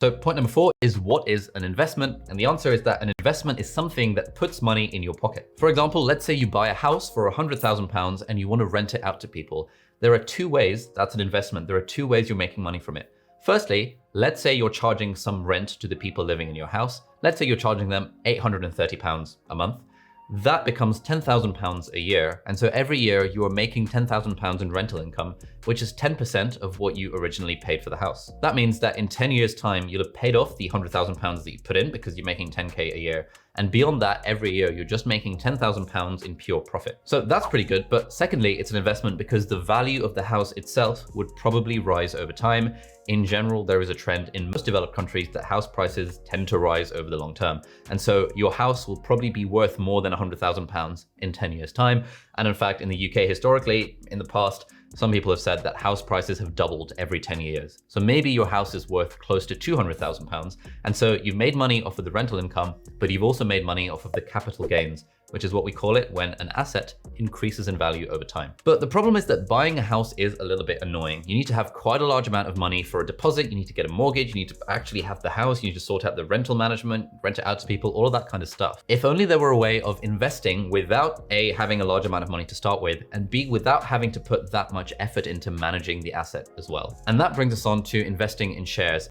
So point number 4 is, what is an investment? And the answer is that an investment is something that puts money in your pocket. For example, let's say you buy a house for £100,000 and you want to rent it out to people. There are two ways that's an investment. There are two ways you're making money from it. Firstly, let's say you're charging some rent to the people living in your house. Let's say you're charging them £830 a month. That becomes £10,000 a year. And so every year you are making £10,000 in rental income, which is 10% of what you originally paid for the house. That means that in 10 years time, you'll have paid off the £100,000 that you put in because you're making 10K a year. And beyond that, every year, you're just making £10,000 in pure profit. So that's pretty good. But secondly, it's an investment because the value of the house itself would probably rise over time. In general, there is a trend in most developed countries that house prices tend to rise over the long term. And so your house will probably be worth more than £100,000 in 10 years time. And in fact, in the UK historically, in the past, some people have said that house prices have doubled every 10 years. So maybe your house is worth close to £200,000. And so you've made money off of the rental income, but you've also made money off of the capital gains, which is what we call it when an asset increases in value over time. But the problem is that buying a house is a little bit annoying. You need to have quite a large amount of money for a deposit. You need to get a mortgage. You need to actually have the house. You need to sort out the rental management, rent it out to people, all of that kind of stuff. If only there were a way of investing without A, having a large amount of money to start with, and B, without having to put that much effort into managing the asset as well. And that brings us on to investing in shares.